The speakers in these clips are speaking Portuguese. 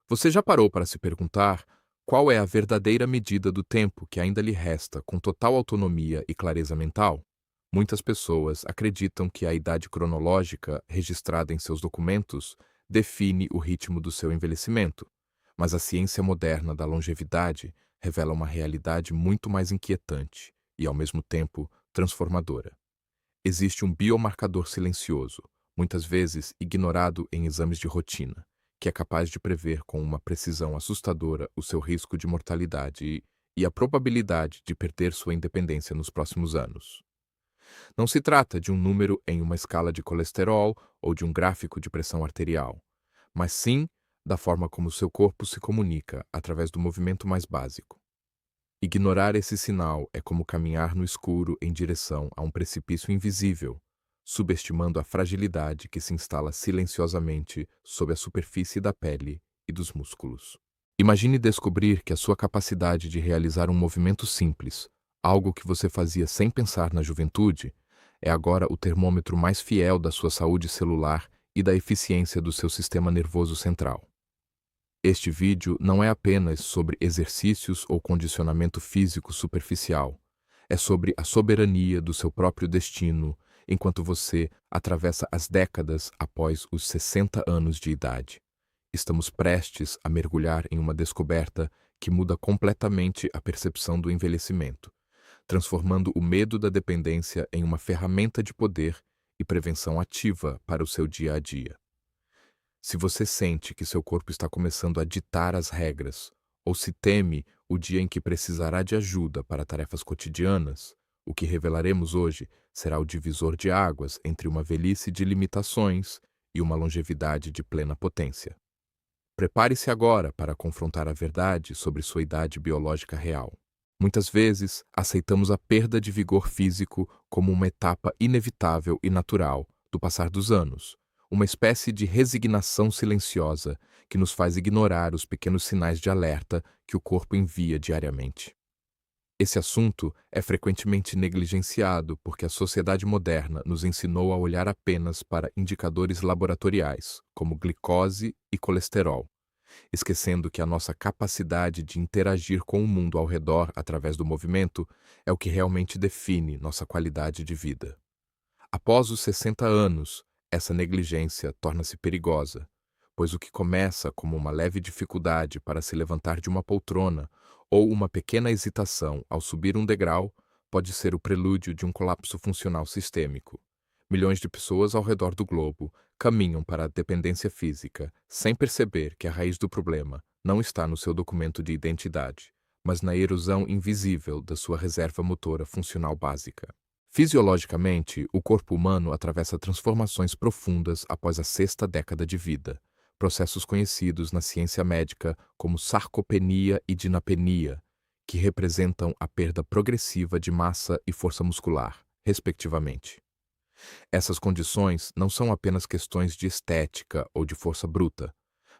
Você já parou para se perguntar qual é a verdadeira medida do tempo que ainda lhe resta com total autonomia e clareza mental? Muitas pessoas acreditam que a idade cronológica registrada em seus documentos define o ritmo do seu envelhecimento, mas a ciência moderna da longevidade revela uma realidade muito mais inquietante e, ao mesmo tempo, transformadora. Existe um biomarcador silencioso, muitas vezes ignorado em exames de rotina, que é capaz de prever com uma precisão assustadora o seu risco de mortalidade e a probabilidade de perder sua independência nos próximos anos. Não se trata de um número em uma escala de colesterol ou de um gráfico de pressão arterial, mas sim da forma como seu corpo se comunica através do movimento mais básico. Ignorar esse sinal é como caminhar no escuro em direção a um precipício invisível, subestimando a fragilidade que se instala silenciosamente sob a superfície da pele e dos músculos. Imagine descobrir que a sua capacidade de realizar um movimento simples, algo que você fazia sem pensar na juventude, é agora o termômetro mais fiel da sua saúde celular e da eficiência do seu sistema nervoso central. Este vídeo não é apenas sobre exercícios ou condicionamento físico superficial. É sobre a soberania do seu próprio destino enquanto você atravessa as décadas após os 60 anos de idade. Estamos prestes a mergulhar em uma descoberta que muda completamente a percepção do envelhecimento, transformando o medo da dependência em uma ferramenta de poder e prevenção ativa para o seu dia a dia. Se você sente que seu corpo está começando a ditar as regras, ou se teme o dia em que precisará de ajuda para tarefas cotidianas, o que revelaremos hoje será o divisor de águas entre uma velhice de limitações e uma longevidade de plena potência. Prepare-se agora para confrontar a verdade sobre sua idade biológica real. Muitas vezes, aceitamos a perda de vigor físico como uma etapa inevitável e natural do passar dos anos, uma espécie de resignação silenciosa que nos faz ignorar os pequenos sinais de alerta que o corpo envia diariamente. Esse assunto é frequentemente negligenciado porque a sociedade moderna nos ensinou a olhar apenas para indicadores laboratoriais, como glicose e colesterol, esquecendo que a nossa capacidade de interagir com o mundo ao redor através do movimento é o que realmente define nossa qualidade de vida. Após os 60 anos, essa negligência torna-se perigosa, pois o que começa como uma leve dificuldade para se levantar de uma poltrona ou uma pequena hesitação ao subir um degrau pode ser o prelúdio de um colapso funcional sistêmico. Milhões de pessoas ao redor do globo caminham para a dependência física sem perceber que a raiz do problema não está no seu documento de identidade, mas na erosão invisível da sua reserva motora funcional básica. Fisiologicamente, o corpo humano atravessa transformações profundas após a sexta década de vida, processos conhecidos na ciência médica como sarcopenia e dinapenia, que representam a perda progressiva de massa e força muscular, respectivamente. Essas condições não são apenas questões de estética ou de força bruta,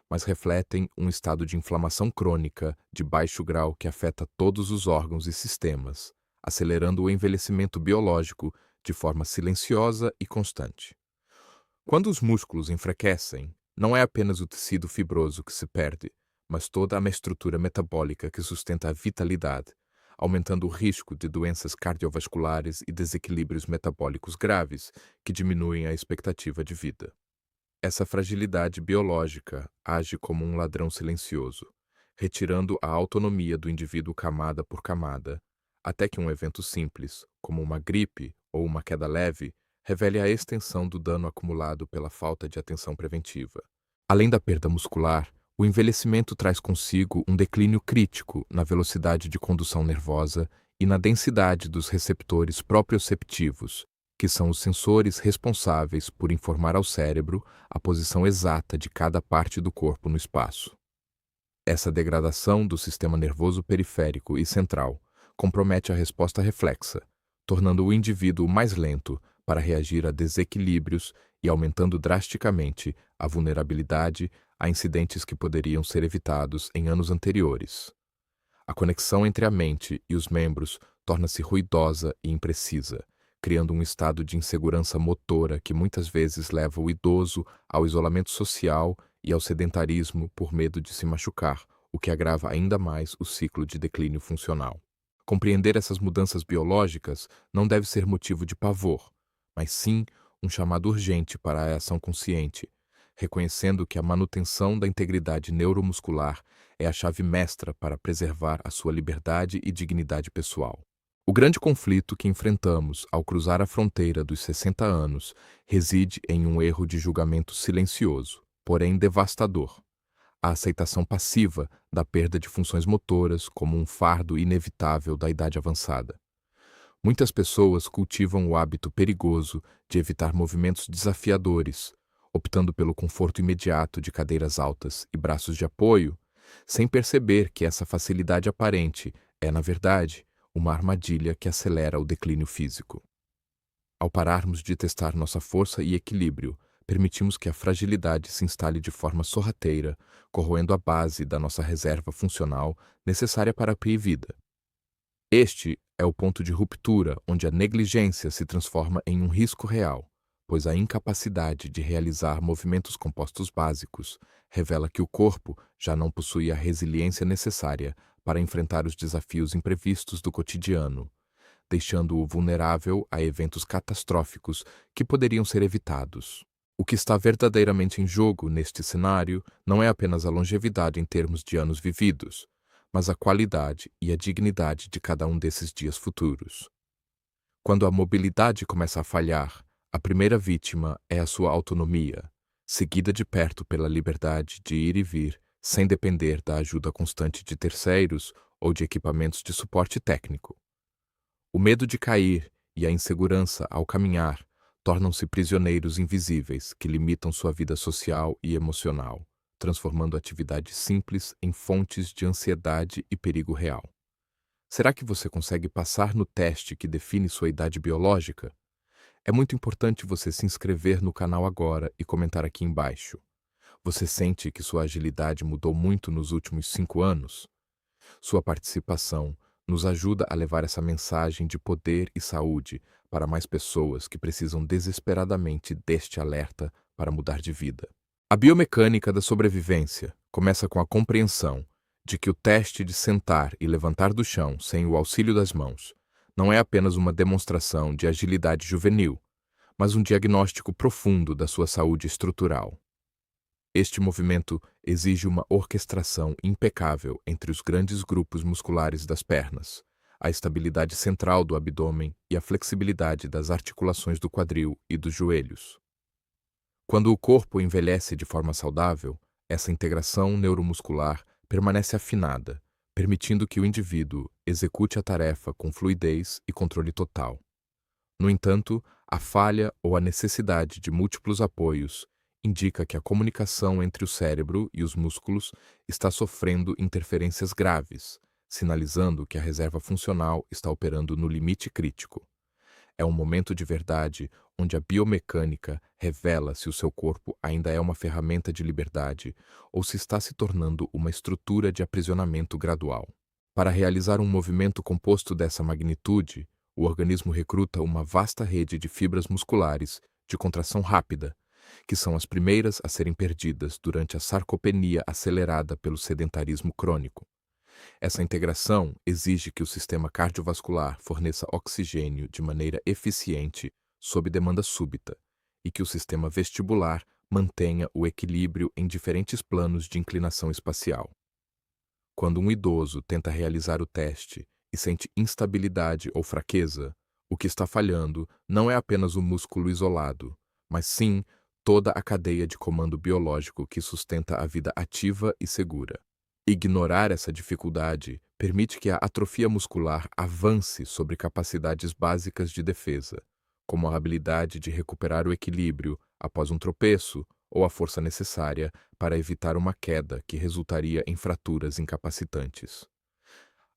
mas refletem um estado de inflamação crônica de baixo grau que afeta todos os órgãos e sistemas, acelerando o envelhecimento biológico de forma silenciosa e constante. Quando os músculos enfraquecem, não é apenas o tecido fibroso que se perde, mas toda a estrutura metabólica que sustenta a vitalidade, aumentando o risco de doenças cardiovasculares e desequilíbrios metabólicos graves que diminuem a expectativa de vida. Essa fragilidade biológica age como um ladrão silencioso, retirando a autonomia do indivíduo camada por camada, até que um evento simples, como uma gripe ou uma queda leve, revele a extensão do dano acumulado pela falta de atenção preventiva. Além da perda muscular, o envelhecimento traz consigo um declínio crítico na velocidade de condução nervosa e na densidade dos receptores proprioceptivos, que são os sensores responsáveis por informar ao cérebro a posição exata de cada parte do corpo no espaço. Essa degradação do sistema nervoso periférico e central compromete a resposta reflexa, tornando o indivíduo mais lento para reagir a desequilíbrios e aumentando drasticamente a vulnerabilidade a incidentes que poderiam ser evitados em anos anteriores. A conexão entre a mente e os membros torna-se ruidosa e imprecisa, criando um estado de insegurança motora que muitas vezes leva o idoso ao isolamento social e ao sedentarismo por medo de se machucar, o que agrava ainda mais o ciclo de declínio funcional. Compreender essas mudanças biológicas não deve ser motivo de pavor, mas sim um chamado urgente para a ação consciente, reconhecendo que a manutenção da integridade neuromuscular é a chave mestra para preservar a sua liberdade e dignidade pessoal. O grande conflito que enfrentamos ao cruzar a fronteira dos 60 anos reside em um erro de julgamento silencioso, porém devastador: a aceitação passiva da perda de funções motoras como um fardo inevitável da idade avançada. Muitas pessoas cultivam o hábito perigoso de evitar movimentos desafiadores, optando pelo conforto imediato de cadeiras altas e braços de apoio, sem perceber que essa facilidade aparente é, na verdade, uma armadilha que acelera o declínio físico. Ao pararmos de testar nossa força e equilíbrio, permitimos que a fragilidade se instale de forma sorrateira, corroendo a base da nossa reserva funcional necessária para a vida. Este é o ponto de ruptura onde a negligência se transforma em um risco real, pois a incapacidade de realizar movimentos compostos básicos revela que o corpo já não possui a resiliência necessária para enfrentar os desafios imprevistos do cotidiano, deixando-o vulnerável a eventos catastróficos que poderiam ser evitados. O que está verdadeiramente em jogo neste cenário não é apenas a longevidade em termos de anos vividos, mas a qualidade e a dignidade de cada um desses dias futuros. Quando a mobilidade começa a falhar, a primeira vítima é a sua autonomia, seguida de perto pela liberdade de ir e vir, sem depender da ajuda constante de terceiros ou de equipamentos de suporte técnico. O medo de cair e a insegurança ao caminhar tornam-se prisioneiros invisíveis que limitam sua vida social e emocional, transformando atividades simples em fontes de ansiedade e perigo real. Será que você consegue passar no teste que define sua idade biológica? É muito importante você se inscrever no canal agora e comentar aqui embaixo. Você sente que sua agilidade mudou muito nos últimos 5 anos? Sua participação nos ajuda a levar essa mensagem de poder e saúde para mais pessoas que precisam desesperadamente deste alerta para mudar de vida. A biomecânica da sobrevivência começa com a compreensão de que o teste de sentar e levantar do chão sem o auxílio das mãos não é apenas uma demonstração de agilidade juvenil, mas um diagnóstico profundo da sua saúde estrutural. Este movimento exige uma orquestração impecável entre os grandes grupos musculares das pernas, a estabilidade central do abdômen e a flexibilidade das articulações do quadril e dos joelhos. Quando o corpo envelhece de forma saudável, essa integração neuromuscular permanece afinada, permitindo que o indivíduo execute a tarefa com fluidez e controle total. No entanto, a falha ou a necessidade de múltiplos apoios indica que a comunicação entre o cérebro e os músculos está sofrendo interferências graves, sinalizando que a reserva funcional está operando no limite crítico. É um momento de verdade onde a biomecânica revela se o seu corpo ainda é uma ferramenta de liberdade ou se está se tornando uma estrutura de aprisionamento gradual. Para realizar um movimento composto dessa magnitude, o organismo recruta uma vasta rede de fibras musculares de contração rápida, que são as primeiras a serem perdidas durante a sarcopenia acelerada pelo sedentarismo crônico. Essa integração exige que o sistema cardiovascular forneça oxigênio de maneira eficiente sob demanda súbita e que o sistema vestibular mantenha o equilíbrio em diferentes planos de inclinação espacial. Quando um idoso tenta realizar o teste e sente instabilidade ou fraqueza, o que está falhando não é apenas o músculo isolado, mas sim toda a cadeia de comando biológico que sustenta a vida ativa e segura. Ignorar essa dificuldade permite que a atrofia muscular avance sobre capacidades básicas de defesa, como a habilidade de recuperar o equilíbrio após um tropeço ou a força necessária para evitar uma queda que resultaria em fraturas incapacitantes.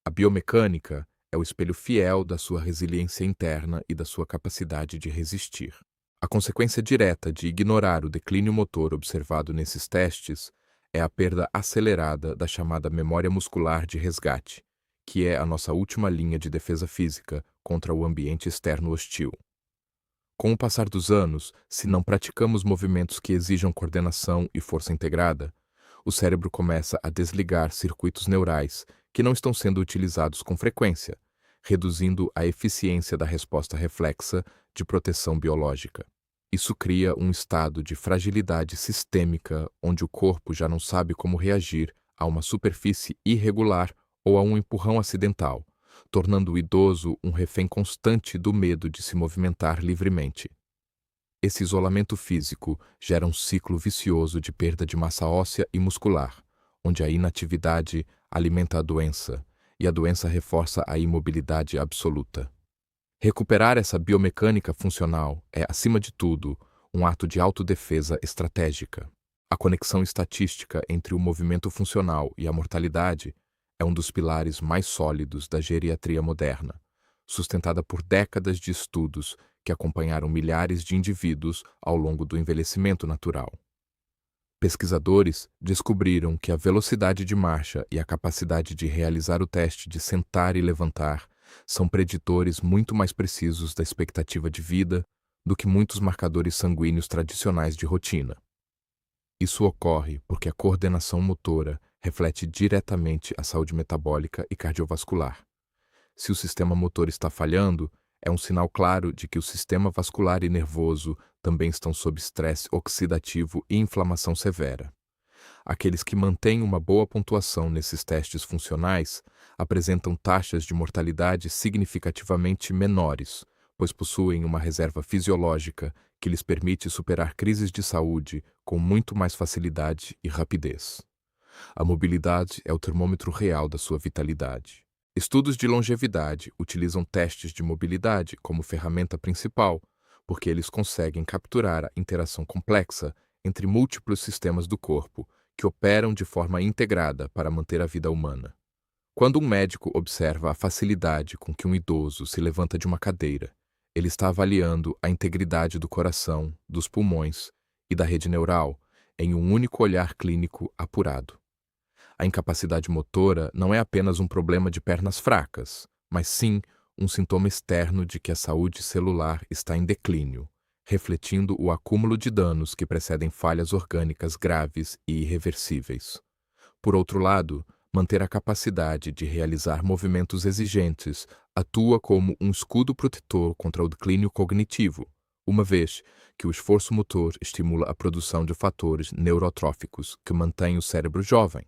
A biomecânica é o espelho fiel da sua resiliência interna e da sua capacidade de resistir. A consequência direta de ignorar o declínio motor observado nesses testes é a perda acelerada da chamada memória muscular de resgate, que é a nossa última linha de defesa física contra o ambiente externo hostil. Com o passar dos anos, se não praticamos movimentos que exijam coordenação e força integrada, o cérebro começa a desligar circuitos neurais que não estão sendo utilizados com frequência, reduzindo a eficiência da resposta reflexa de proteção biológica. Isso cria um estado de fragilidade sistêmica onde o corpo já não sabe como reagir a uma superfície irregular ou a um empurrão acidental, tornando o idoso um refém constante do medo de se movimentar livremente. Esse isolamento físico gera um ciclo vicioso de perda de massa óssea e muscular, onde a inatividade alimenta a doença e a doença reforça a imobilidade absoluta. Recuperar essa biomecânica funcional é, acima de tudo, um ato de autodefesa estratégica. A conexão estatística entre o movimento funcional e a mortalidade é um dos pilares mais sólidos da geriatria moderna, sustentada por décadas de estudos que acompanharam milhares de indivíduos ao longo do envelhecimento natural. Pesquisadores descobriram que a velocidade de marcha e a capacidade de realizar o teste de sentar e levantar são preditores muito mais precisos da expectativa de vida do que muitos marcadores sanguíneos tradicionais de rotina. Isso ocorre porque a coordenação motora reflete diretamente a saúde metabólica e cardiovascular. Se o sistema motor está falhando, é um sinal claro de que o sistema vascular e nervoso também estão sob estresse oxidativo e inflamação severa. Aqueles que mantêm uma boa pontuação nesses testes funcionais apresentam taxas de mortalidade significativamente menores, pois possuem uma reserva fisiológica que lhes permite superar crises de saúde com muito mais facilidade e rapidez. A mobilidade é o termômetro real da sua vitalidade. Estudos de longevidade utilizam testes de mobilidade como ferramenta principal, porque eles conseguem capturar a interação complexa entre múltiplos sistemas do corpo que operam de forma integrada para manter a vida humana. Quando um médico observa a facilidade com que um idoso se levanta de uma cadeira, ele está avaliando a integridade do coração, dos pulmões e da rede neural em um único olhar clínico apurado. A incapacidade motora não é apenas um problema de pernas fracas, mas sim um sintoma externo de que a saúde celular está em declínio, refletindo o acúmulo de danos que precedem falhas orgânicas graves e irreversíveis. Por outro lado, manter a capacidade de realizar movimentos exigentes atua como um escudo protetor contra o declínio cognitivo, uma vez que o esforço motor estimula a produção de fatores neurotróficos que mantêm o cérebro jovem.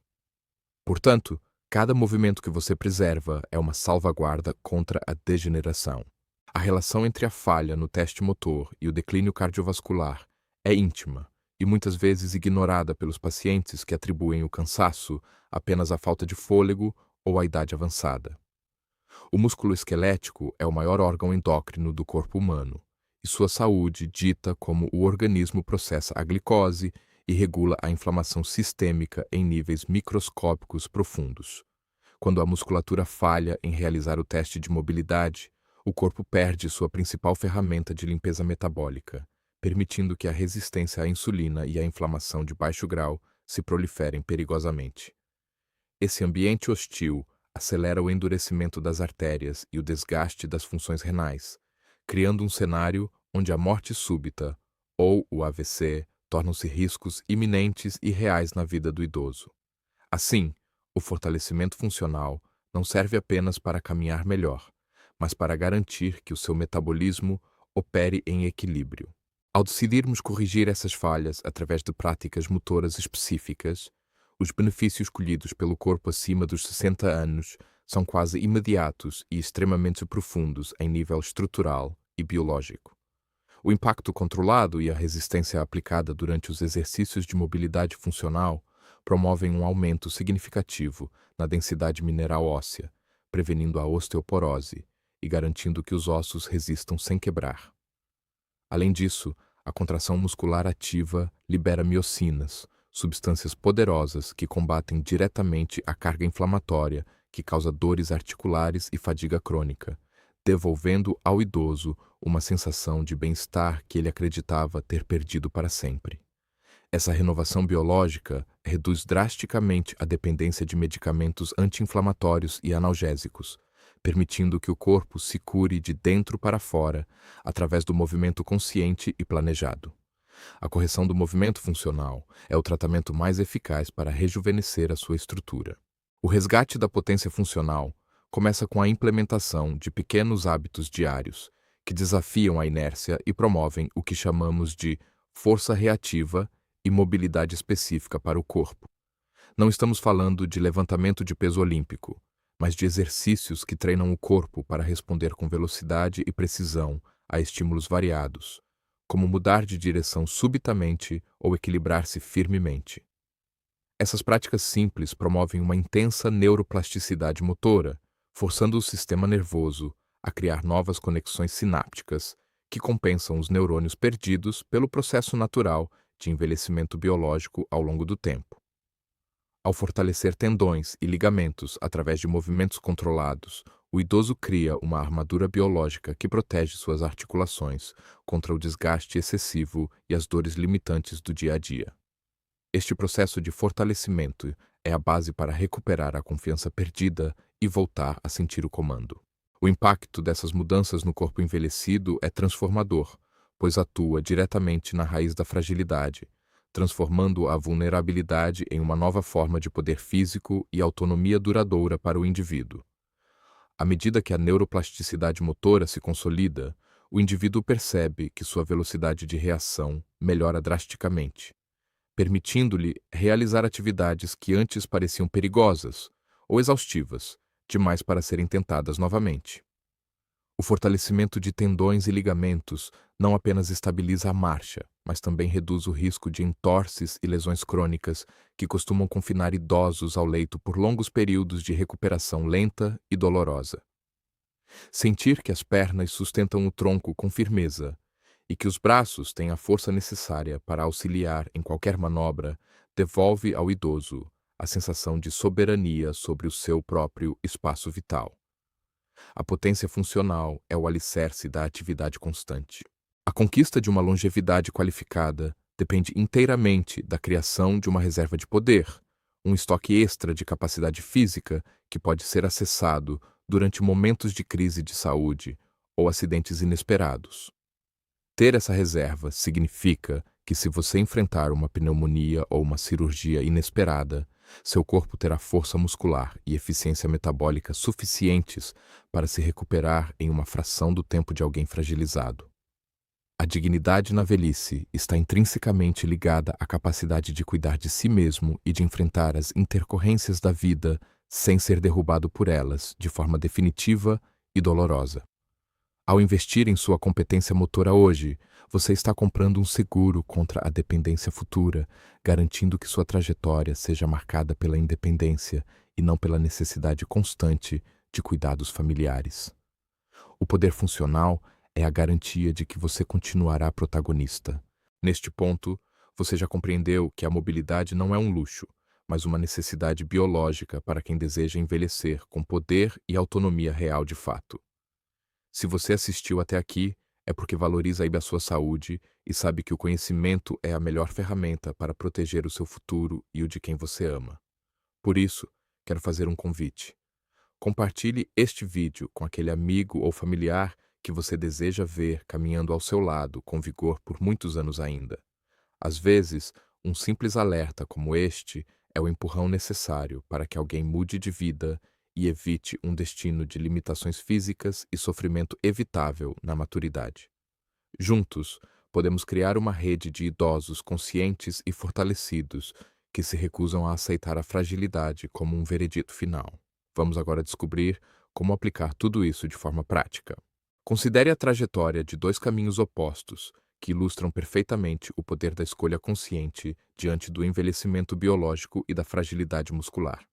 Portanto, cada movimento que você preserva é uma salvaguarda contra a degeneração. A relação entre a falha no teste motor e o declínio cardiovascular é íntima e muitas vezes ignorada pelos pacientes que atribuem o cansaço apenas à falta de fôlego ou à idade avançada. O músculo esquelético é o maior órgão endócrino do corpo humano, e sua saúde dita como o organismo processa a glicose e regula a inflamação sistêmica em níveis microscópicos profundos. Quando a musculatura falha em realizar o teste de mobilidade, o corpo perde sua principal ferramenta de limpeza metabólica, permitindo que a resistência à insulina e a inflamação de baixo grau se proliferem perigosamente. Esse ambiente hostil acelera o endurecimento das artérias e o desgaste das funções renais, criando um cenário onde a morte súbita, ou o AVC, tornam-se riscos iminentes e reais na vida do idoso. Assim, o fortalecimento funcional não serve apenas para caminhar melhor, mas para garantir que o seu metabolismo opere em equilíbrio. Ao decidirmos corrigir essas falhas através de práticas motoras específicas, os benefícios colhidos pelo corpo acima dos 60 anos são quase imediatos e extremamente profundos em nível estrutural e biológico. O impacto controlado e a resistência aplicada durante os exercícios de mobilidade funcional promovem um aumento significativo na densidade mineral óssea, prevenindo a osteoporose e garantindo que os ossos resistam sem quebrar. Além disso, a contração muscular ativa libera miocinas, substâncias poderosas que combatem diretamente a carga inflamatória que causa dores articulares e fadiga crônica, devolvendo ao idoso uma sensação de bem-estar que ele acreditava ter perdido para sempre. Essa renovação biológica reduz drasticamente a dependência de medicamentos anti-inflamatórios e analgésicos, permitindo que o corpo se cure de dentro para fora através do movimento consciente e planejado. A correção do movimento funcional é o tratamento mais eficaz para rejuvenescer a sua estrutura. O resgate da potência funcional começa com a implementação de pequenos hábitos diários que desafiam a inércia e promovem o que chamamos de força reativa e mobilidade específica para o corpo. Não estamos falando de levantamento de peso olímpico, mas de exercícios que treinam o corpo para responder com velocidade e precisão a estímulos variados, como mudar de direção subitamente ou equilibrar-se firmemente. Essas práticas simples promovem uma intensa neuroplasticidade motora, forçando o sistema nervoso a criar novas conexões sinápticas que compensam os neurônios perdidos pelo processo natural de envelhecimento biológico ao longo do tempo. Ao fortalecer tendões e ligamentos através de movimentos controlados, o idoso cria uma armadura biológica que protege suas articulações contra o desgaste excessivo e as dores limitantes do dia a dia. Este processo de fortalecimento é a base para recuperar a confiança perdida e voltar a sentir o comando. O impacto dessas mudanças no corpo envelhecido é transformador, pois atua diretamente na raiz da fragilidade, transformando a vulnerabilidade em uma nova forma de poder físico e autonomia duradoura para o indivíduo. À medida que a neuroplasticidade motora se consolida, o indivíduo percebe que sua velocidade de reação melhora drasticamente, permitindo-lhe realizar atividades que antes pareciam perigosas ou exaustivas, demais para serem tentadas novamente. O fortalecimento de tendões e ligamentos não apenas estabiliza a marcha, mas também reduz o risco de entorses e lesões crônicas que costumam confinar idosos ao leito por longos períodos de recuperação lenta e dolorosa. Sentir que as pernas sustentam o tronco com firmeza e que os braços têm a força necessária para auxiliar em qualquer manobra devolve ao idoso a sensação de soberania sobre o seu próprio espaço vital. A potência funcional é o alicerce da atividade constante. A conquista de uma longevidade qualificada depende inteiramente da criação de uma reserva de poder, um estoque extra de capacidade física que pode ser acessado durante momentos de crise de saúde ou acidentes inesperados. Ter essa reserva significa que, se você enfrentar uma pneumonia ou uma cirurgia inesperada, seu corpo terá força muscular e eficiência metabólica suficientes para se recuperar em uma fração do tempo de alguém fragilizado. A dignidade na velhice está intrinsecamente ligada à capacidade de cuidar de si mesmo e de enfrentar as intercorrências da vida sem ser derrubado por elas de forma definitiva e dolorosa. Ao investir em sua competência motora hoje, você está comprando um seguro contra a dependência futura, garantindo que sua trajetória seja marcada pela independência e não pela necessidade constante de cuidados familiares. O poder funcional é a garantia de que você continuará protagonista. Neste ponto, você já compreendeu que a mobilidade não é um luxo, mas uma necessidade biológica para quem deseja envelhecer com poder e autonomia real de fato. Se você assistiu até aqui, é porque valoriza a sua saúde e sabe que o conhecimento é a melhor ferramenta para proteger o seu futuro e o de quem você ama. Por isso, quero fazer um convite. Compartilhe este vídeo com aquele amigo ou familiar que você deseja ver caminhando ao seu lado com vigor por muitos anos ainda. Às vezes, um simples alerta como este é o empurrão necessário para que alguém mude de vida e evite um destino de limitações físicas e sofrimento evitável na maturidade. Juntos, podemos criar uma rede de idosos conscientes e fortalecidos que se recusam a aceitar a fragilidade como um veredito final. Vamos agora descobrir como aplicar tudo isso de forma prática. Considere a trajetória de dois caminhos opostos que ilustram perfeitamente o poder da escolha consciente diante do envelhecimento biológico e da fragilidade muscular.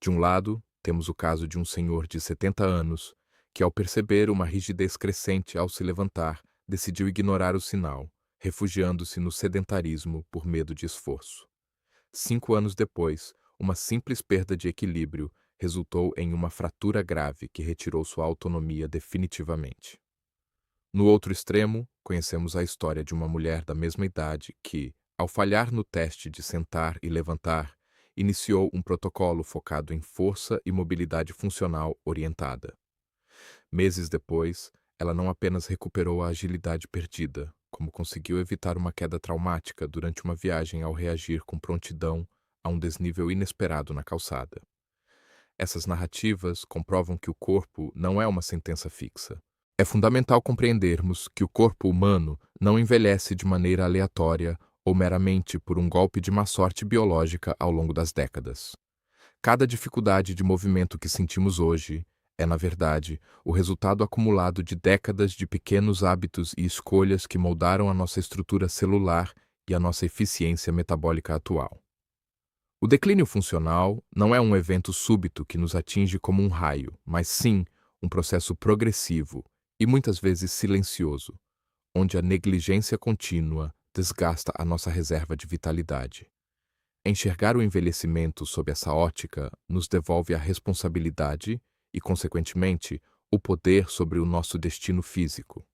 De um lado, temos o caso de um senhor de 70 anos que, ao perceber uma rigidez crescente ao se levantar, decidiu ignorar o sinal, refugiando-se no sedentarismo por medo de esforço. 5 anos depois, uma simples perda de equilíbrio resultou em uma fratura grave que retirou sua autonomia definitivamente. No outro extremo, conhecemos a história de uma mulher da mesma idade que, ao falhar no teste de sentar e levantar, iniciou um protocolo focado em força e mobilidade funcional orientada. Meses depois, ela não apenas recuperou a agilidade perdida, como conseguiu evitar uma queda traumática durante uma viagem ao reagir com prontidão a um desnível inesperado na calçada. Essas narrativas comprovam que o corpo não é uma sentença fixa. É fundamental compreendermos que o corpo humano não envelhece de maneira aleatória ou meramente por um golpe de má sorte biológica ao longo das décadas. Cada dificuldade de movimento que sentimos hoje é, na verdade, o resultado acumulado de décadas de pequenos hábitos e escolhas que moldaram a nossa estrutura celular e a nossa eficiência metabólica atual. O declínio funcional não é um evento súbito que nos atinge como um raio, mas sim um processo progressivo e muitas vezes silencioso, onde a negligência contínua desgasta a nossa reserva de vitalidade. Enxergar o envelhecimento sob essa ótica nos devolve a responsabilidade e, consequentemente, o poder sobre o nosso destino físico.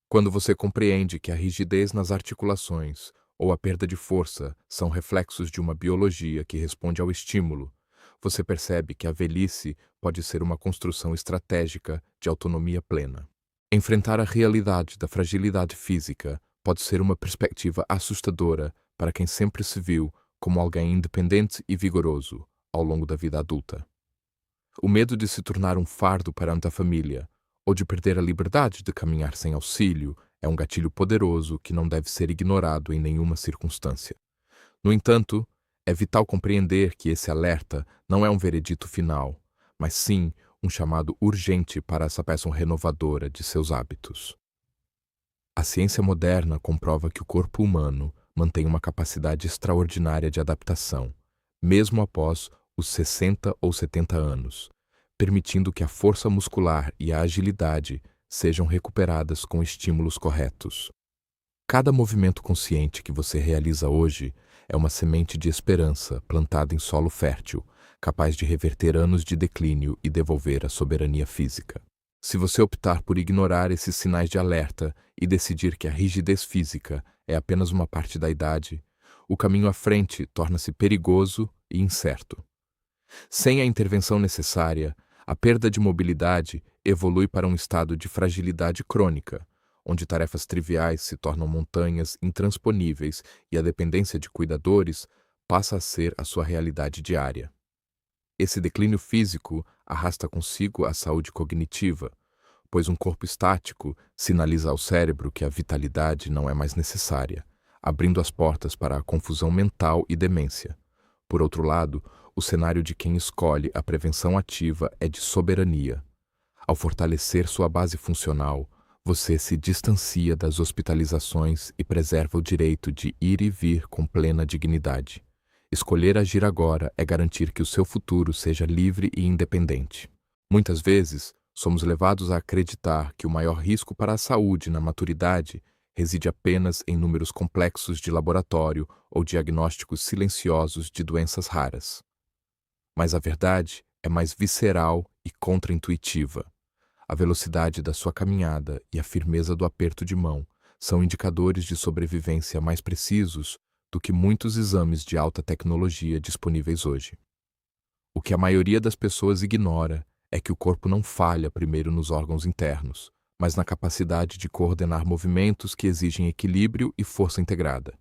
Quando você compreende que a rigidez nas articulações ou a perda de força são reflexos de uma biologia que responde ao estímulo, você percebe que a velhice pode ser uma construção estratégica de autonomia plena. Enfrentar a realidade da fragilidade física pode ser uma perspectiva assustadora para quem sempre se viu como alguém independente e vigoroso ao longo da vida adulta. O medo de se tornar um fardo perante a família ou de perder a liberdade de caminhar sem auxílio é um gatilho poderoso que não deve ser ignorado em nenhuma circunstância. No entanto, é vital compreender que esse alerta não é um veredito final, mas sim um chamado urgente para essa peça renovadora de seus hábitos. A ciência moderna comprova que o corpo humano mantém uma capacidade extraordinária de adaptação, mesmo após os 60 ou 70 anos, permitindo que a força muscular e a agilidade sejam recuperadas com estímulos corretos. Cada movimento consciente que você realiza hoje é uma semente de esperança plantada em solo fértil, capaz de reverter anos de declínio e devolver a soberania física. Se você optar por ignorar esses sinais de alerta e decidir que a rigidez física é apenas uma parte da idade, o caminho à frente torna-se perigoso e incerto. Sem a intervenção necessária, a perda de mobilidade evolui para um estado de fragilidade crônica, onde tarefas triviais se tornam montanhas intransponíveis e a dependência de cuidadores passa a ser a sua realidade diária. Esse declínio físico arrasta consigo a saúde cognitiva, pois um corpo estático sinaliza ao cérebro que a vitalidade não é mais necessária, abrindo as portas para a confusão mental e demência. Por outro lado, o cenário de quem escolhe a prevenção ativa é de soberania. Ao fortalecer sua base funcional, você se distancia das hospitalizações e preserva o direito de ir e vir com plena dignidade. Escolher agir agora é garantir que o seu futuro seja livre e independente. Muitas vezes, somos levados a acreditar que o maior risco para a saúde na maturidade reside apenas em números complexos de laboratório ou diagnósticos silenciosos de doenças raras. Mas a verdade é mais visceral e contraintuitiva. A velocidade da sua caminhada e a firmeza do aperto de mão são indicadores de sobrevivência mais precisos do que muitos exames de alta tecnologia disponíveis hoje. O que a maioria das pessoas ignora é que o corpo não falha primeiro nos órgãos internos, mas na capacidade de coordenar movimentos que exigem equilíbrio e força integrada.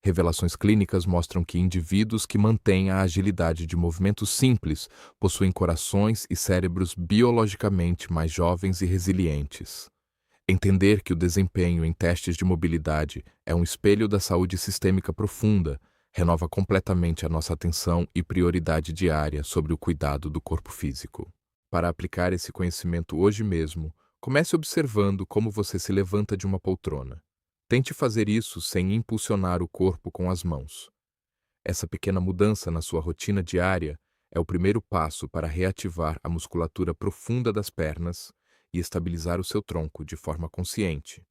Revelações clínicas mostram que indivíduos que mantêm a agilidade de movimentos simples possuem corações e cérebros biologicamente mais jovens e resilientes. Entender que o desempenho em testes de mobilidade é um espelho da saúde sistêmica profunda renova completamente a nossa atenção e prioridade diária sobre o cuidado do corpo físico. Para aplicar esse conhecimento hoje mesmo, comece observando como você se levanta de uma poltrona. Tente fazer isso sem impulsionar o corpo com as mãos. Essa pequena mudança na sua rotina diária é o primeiro passo para reativar a musculatura profunda das pernas e estabilizar o seu tronco de forma consciente.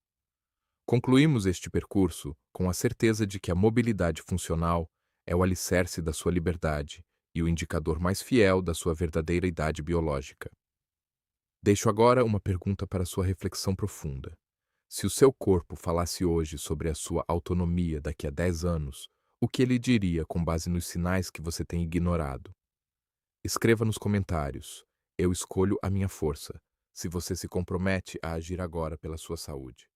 Concluímos este percurso com a certeza de que a mobilidade funcional é o alicerce da sua liberdade e o indicador mais fiel da sua verdadeira idade biológica. Deixo agora uma pergunta para sua reflexão profunda. Se o seu corpo falasse hoje sobre a sua autonomia daqui a 10 anos, O que ele diria com base nos sinais que você tem ignorado? Escreva nos comentários. Eu escolho a minha força. Se você se compromete a agir agora pela sua saúde.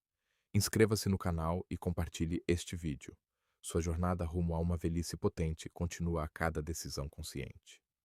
Inscreva-se no canal e compartilhe este vídeo. Sua jornada rumo a uma velhice potente continua a cada decisão consciente.